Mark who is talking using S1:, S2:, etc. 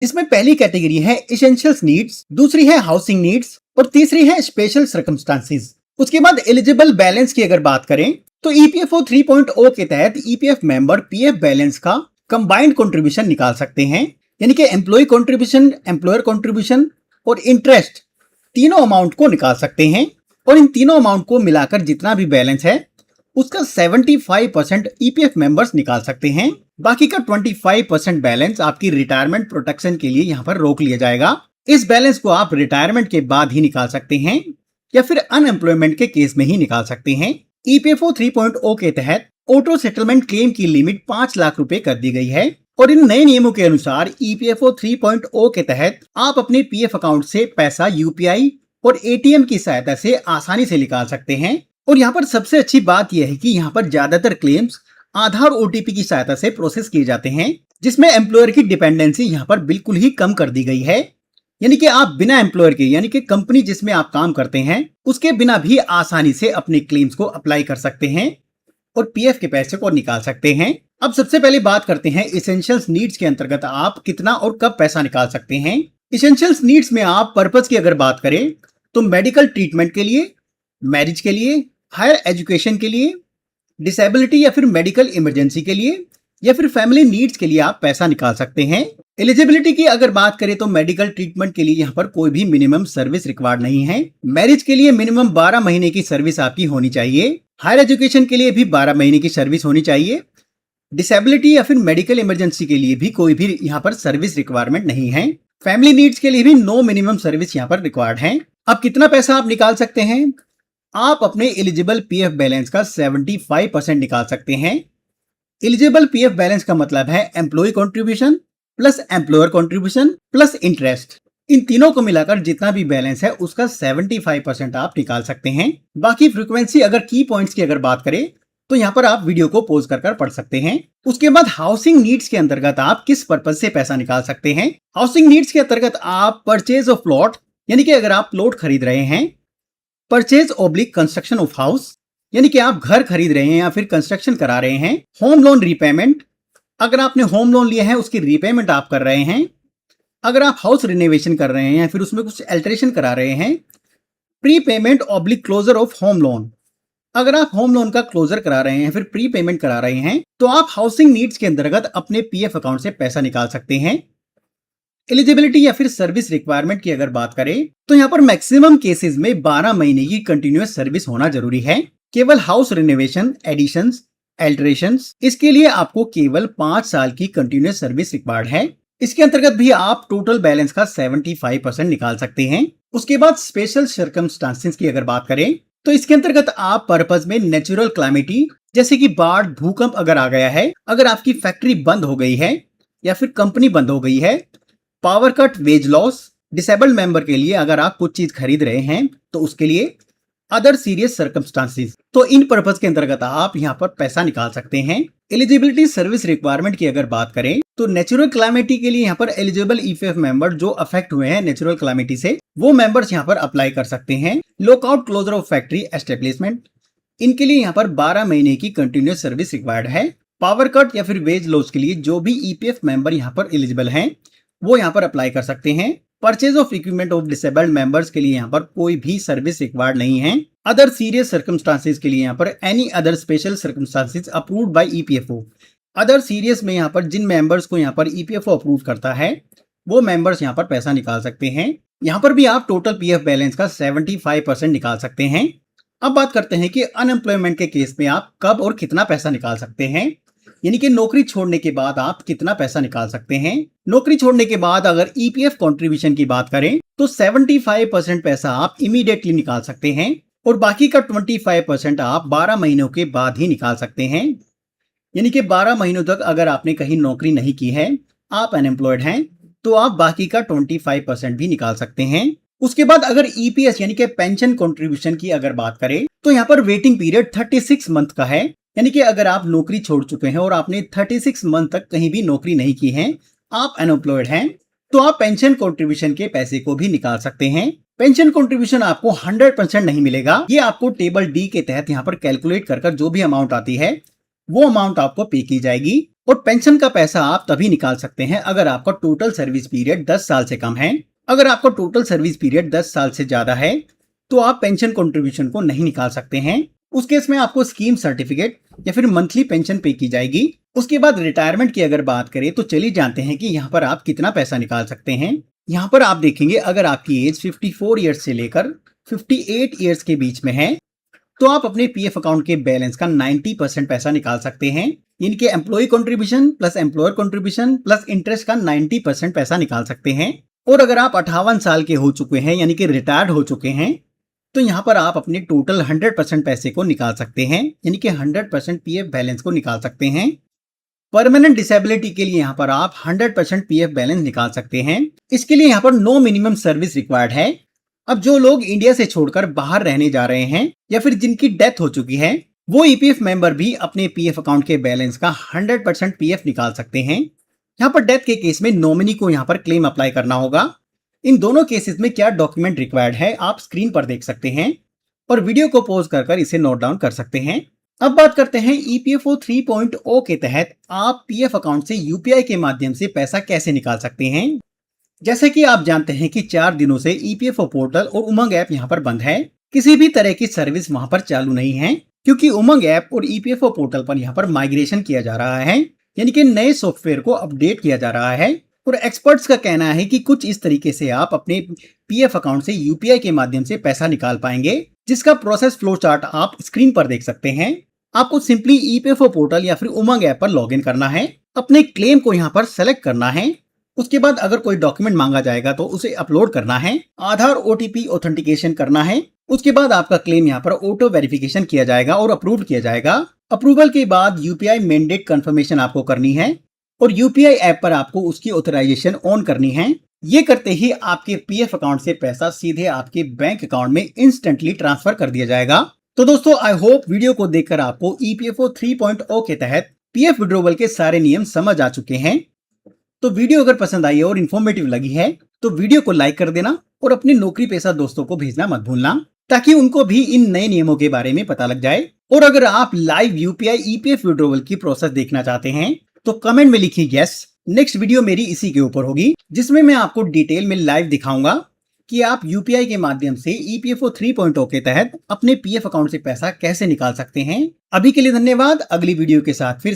S1: इसमें पहली कैटेगरी है एसेंशियल्स नीड्स, दूसरी है हाउसिंग नीड्स और तीसरी है स्पेशल सर्कमस्टांसेस। उसके बाद एलिजिबल बैलेंस की अगर बात करें तो ईपीएफओ 3.0 के तहत ईपीएफ मेंबर पीएफ बैलेंस का कंबाइंड कंट्रीब्यूशन निकाल सकते हैं, यानी कि एम्प्लॉय कंट्रीब्यूशन, एम्प्लॉयर कंट्रीब्यूशन और इंटरेस्ट तीनों अमाउंट को निकाल सकते हैं। और इन तीनों अमाउंट को मिलाकर जितना भी बैलेंस है उसका 75% ईपीएफ मेंबर्स निकाल सकते हैं। बाकी का 25% बैलेंस आपकी रिटायरमेंट प्रोटेक्शन के लिए यहाँ पर रोक लिया जाएगा। इस बैलेंस को आप रिटायरमेंट के बाद ही निकाल सकते हैं या फिर अनएम्प्लॉयमेंट के केस में ही निकाल सकते हैं। ईपीएफओ 3.0 के तहत ऑटो सेटलमेंट क्लेम की लिमिट 5 लाख रुपए कर दी गई है और इन नए नियमों के अनुसार ईपीएफओ 3.0 के तहत आप अपने पीएफ अकाउंट से पैसा यूपीआई और एटीएम की सहायता से आसानी से निकाल सकते हैं। और यहाँ पर सबसे अच्छी बात यह है कि यहाँ पर ज्यादातर क्लेम्स आधार ओटीपी की सहायता से प्रोसेस किए जाते हैं, जिसमें एम्प्लॉयर की डिपेंडेंसी यहाँ पर बिल्कुल ही कम कर दी गई है। यानी कि आप बिना एम्प्लॉयर के, यानी कि कंपनी जिसमें आप काम करते हैं उसके बिना भी आसानी से अपने क्लेम्स को अप्लाई कर सकते हैं और पीएफ के पैसे को निकाल सकते हैं। अब सबसे पहले बात करते हैं एसेंशियल्स नीड्स के अंतर्गत आप कितना और कब पैसा निकाल सकते हैं। एसेंशियल्स नीड्स में आप पर्पस की अगर बात करें तो मेडिकल ट्रीटमेंट के लिए, मैरिज के लिए, हायर एजुकेशन के लिए, डिसेबिलिटी या फिर मेडिकल इमरजेंसी के लिए या फिर फैमिली नीड्स के लिए आप पैसा निकाल सकते हैं। एलिजिबिलिटी की अगर बात करें तो मेडिकल ट्रीटमेंट के लिए यहाँ पर कोई भी मिनिमम सर्विस रिक्वायर्ड नहीं है। मैरिज के लिए मिनिमम 12 महीने की सर्विस आपकी होनी चाहिए। हायर एजुकेशन के लिए भी 12 महीने की सर्विस होनी चाहिए। डिसेबिलिटी या फिर मेडिकल इमरजेंसी के लिए भी कोई भी यहाँ पर सर्विस रिक्वायरमेंट नहीं है। फैमिली नीड्स के लिए भी नो मिनिमम सर्विस यहाँ पर रिक्वायर्ड है। अब कितना पैसा आप निकाल सकते हैं? आप अपने एलिजिबल पीएफ बैलेंस का 75% निकाल सकते हैं। एलिजिबल पीएफ बैलेंस का मतलब है employ contribution plus employer contribution plus interest. इन तीनों को मिलाकर जितना भी बैलेंस है उसका 75% आप निकाल सकते हैं। बाकी फ्रीक्वेंसी अगर की पॉइंट्स की अगर बात करें तो यहाँ पर आप वीडियो को पॉज कर पढ़ सकते हैं। उसके बाद हाउसिंग नीड्स के अंतर्गत आप किस पर्पज से पैसा निकाल सकते हैं। हाउसिंग नीड्स के अंतर्गत आप परचेज ऑफ प्लॉट, यानी कि अगर आप प्लॉट खरीद रहे हैं, purchase oblique construction of house, यानी कि आप घर खरीद रहे हैं या फिर कंस्ट्रक्शन करा रहे हैं, होम लोन रीपेमेंट, अगर आपने होम लोन लिया है उसकी रीपेमेंट आप कर रहे हैं, अगर आप हाउस रिनोवेशन कर रहे हैं या फिर उसमें कुछ अल्टरेशन करा रहे हैं, prepayment oblique closure of home loan, अगर आप होम लोन का क्लोजर करा रहे हैं या फिर प्री पेमेंट करा रहे हैं तो आप हाउसिंग नीड्स के अंतर्गत अपने पीएफ अकाउंट से पैसा निकाल सकते हैं। एलिजिबिलिटी या फिर सर्विस रिक्वायरमेंट की अगर बात करें तो यहाँ पर मैक्सिमम केसेस में 12 महीने की कंटिन्यूअस सर्विस होना जरूरी है। केवल हाउस रिनोवेशन, एडिशंस, अल्टरेशंस, इसके लिए आपको केवल 5 साल की कंटिन्यूअस सर्विस रिक्वायर्ड है। इसके अंतर्गत भी आप टोटल बैलेंस का 75% निकाल सकते हैं। उसके बाद स्पेशल सर्कमस्टांसेस की अगर बात करें तो इसके अंतर्गत आप पर्पज में नेचुरल क्लैमिटी जैसे कि बाढ़, भूकंप अगर आ गया है, अगर आपकी फैक्ट्री बंद हो गई है या फिर कंपनी बंद हो गई है, power cut, wage loss, disabled member के लिए अगर आप कुछ चीज खरीद रहे हैं तो उसके लिए, अदर सीरियस सर्कमस्टांसेस, तो इन पर्पज के अंतर्गत आप यहाँ पर पैसा निकाल सकते हैं। एलिजिबिलिटी सर्विस रिक्वायरमेंट की अगर बात करें तो नेचुरल क्लैमिटी के लिए यहाँ पर एलिजिबल ईपीएफ मेंबर जो अफेक्ट हुए हैं नेचुरल क्लैमिटी से, वो मेंबर्स यहाँ पर अप्लाई कर सकते हैं। Lockout, closure of factory establishment, इनके लिए यहाँ पर 12 महीने की कंटिन्यूअस सर्विस रिक्वायर्ड है। पावर कट या फिर वेज लॉस के लिए जो भी ईपीएफ मेंबर यहाँ पर एलिजिबल हैं वो यहाँ पर अप्लाई कर सकते हैं। Purchase of equipment of disabled members के लिए यहाँ पर कोई भी सर्विस रिक्वायर्ड नहीं है। अदर सीरियस सर्कमस्टांसेस के लिए यहाँ पर any other special circumstances approved by EPFO. Other serious में यहाँ पर जिन मेंबर्स को यहाँ पर ईपीएफओ अप्रूव करता है वो मेंबर्स यहाँ पर पैसा निकाल सकते हैं। यहाँ पर भी आप टोटल पीएफ बैलेंस का 75% निकाल सकते हैं। अब बात करते हैं कि अनएम्प्लॉयमेंट के केस में आप कब और कितना पैसा निकाल सकते हैं, यानी कि नौकरी छोड़ने के बाद आप कितना पैसा निकाल सकते हैं। नौकरी छोड़ने के बाद अगर ईपीएफ कंट्रीब्यूशन की बात करें तो 75% पैसा आप इमीडिएटली निकाल सकते हैं और बाकी का 25% आप 12 महीनों के बाद ही निकाल सकते हैं। यानी कि 12 महीनों तक अगर आपने कहीं नौकरी नहीं की है, आप अनएम्प्लॉयड हैं, तो आप बाकी का 25% भी निकाल सकते हैं। उसके बाद अगर ईपीएस यानी कि पेंशन कंट्रीब्यूशन की अगर बात करें तो यहाँ पर वेटिंग पीरियड 36 मंथ का है। यानी कि अगर आप नौकरी छोड़ चुके हैं और आपने 36 मंथ तक कहीं भी नौकरी नहीं की है, आप अनएम्प्लॉयड हैं, तो आप पेंशन कंट्रीब्यूशन के पैसे को भी निकाल सकते हैं। पेंशन कंट्रीब्यूशन आपको 100% नहीं मिलेगा, ये आपको टेबल डी के तहत यहाँ पर कैलकुलेट कर जो भी अमाउंट आती है वो अमाउंट आपको पे की जाएगी। और पेंशन का पैसा आप तभी निकाल सकते हैं अगर आपका टोटल सर्विस पीरियड 10 साल से कम है। अगर आपका टोटल सर्विस पीरियड 10 साल से ज्यादा है तो आप पेंशन कंट्रीब्यूशन को नहीं निकाल सकते हैं। उस केस में आपको स्कीम सर्टिफिकेट या फिर मंथली पेंशन पे की जाएगी। उसके बाद रिटायरमेंट की अगर बात करें तो चलिए जानते हैं कि यहाँ पर आप कितना पैसा निकाल सकते हैं। यहाँ पर आप देखेंगे अगर आपकी एज 54 ईयर्स से लेकर 58 ईयर्स के बीच में है तो आप अपने पीएफ अकाउंट के बैलेंस का 90% पैसा निकाल सकते हैं। इनके employ contribution plus employer contribution plus interest का 90% पैसा निकाल सकते हैं। और अगर आप 58 साल के हो चुके हैं यानी कि रिटायर्ड हो चुके हैं तो यहाँ पर आप अपने टोटल 100% पैसे को निकाल सकते हैं, यानी कि 100% पीएफ बैलेंस को निकाल सकते हैं। परमानेंट डिसेबिलिटी के लिए यहाँ पर आप 100% पीएफ बैलेंस निकाल सकते हैं। इसके लिए यहाँ पर नो मिनिमम सर्विस रिक्वायर्ड है। अब जो लोग इंडिया से छोड़कर बाहर रहने जा रहे हैं या फिर जिनकी डेथ हो चुकी है वो ईपीएफ मेंबर भी अपने पीएफ अकाउंट के बैलेंस का 100% पीएफ निकाल सकते हैं। यहाँ पर डेथ के केस में नॉमिनी को यहाँ पर क्लेम अप्लाई करना होगा। इन दोनों केसेस में क्या डॉक्यूमेंट रिक्वायर्ड है आप स्क्रीन पर देख सकते हैं और वीडियो को पॉज कर इसे नोट डाउन कर सकते हैं। अब बात करते हैं ईपीएफओ 3.0 के तहत आप पीएफ अकाउंट से यूपीआई के माध्यम से पैसा कैसे निकाल सकते हैं। जैसे कि आप जानते हैं कि 4 दिनों से ईपीएफओ पोर्टल और उमंग ऐप यहाँ पर बंद है। किसी भी तरह की सर्विस वहां पर चालू नहीं है क्योंकि उमंग ऐप और ईपीएफओ पोर्टल पर यहाँ पर माइग्रेशन किया जा रहा है, यानी कि नए सॉफ्टवेयर को अपडेट किया जा रहा है। और एक्सपर्ट्स का कहना है कि कुछ इस तरीके से आप अपने पीएफ अकाउंट से यूपीआई के माध्यम से पैसा निकाल पाएंगे, जिसका प्रोसेस फ्लो चार्ट आप स्क्रीन पर देख सकते हैं। आपको सिंपली ईपीएफओ पोर्टल या फिर उमंग ऐप पर लॉगिन करना है, अपने क्लेम को यहाँ पर सेलेक्ट करना है। उसके बाद अगर कोई डॉक्यूमेंट मांगा जाएगा तो उसे अपलोड करना है, आधार ओटीपी ऑथेंटिकेशन करना है। उसके बाद आपका क्लेम यहाँ पर ऑटो वेरिफिकेशन किया जाएगा और अप्रूव किया जाएगा। अप्रूवल के बाद यूपीआई मैंडेट कंफर्मेशन आपको करनी है और यूपीआई ऐप पर आपको उसकी ऑथराइजेशन ऑन करनी है। ये करते ही आपके पीएफ अकाउंट से पैसा सीधे आपके बैंक अकाउंट में इंस्टेंटली ट्रांसफर कर दिया जाएगा। तो दोस्तों आई होप वीडियो को देखकर आपको ईपीएफओ 3.0 के तहत पीएफ विड्रॉवल के सारे नियम समझ आ चुके हैं। तो वीडियो अगर पसंद आई और इन्फॉर्मेटिव लगी है तो वीडियो को लाइक कर देना और अपने नौकरी पेशा दोस्तों को भेजना मत भूलना ताकि उनको भी इन नए नियमों के बारे में पता लग जाए। और अगर आप लाइव यूपीआई ईपीएफ विड्रॉवल की प्रोसेस देखना चाहते हैं तो कमेंट में लिखिए यस। नेक्स्ट वीडियो मेरी इसी के ऊपर होगी जिसमें मैं आपको डिटेल में लाइव दिखाऊंगा कि आप यूपीआई के माध्यम से ईपीएफओ 3.0 के तहत अपने पीएफ अकाउंट से पैसा कैसे निकाल सकते हैं। अभी के लिए धन्यवाद। अगली वीडियो के साथ फिर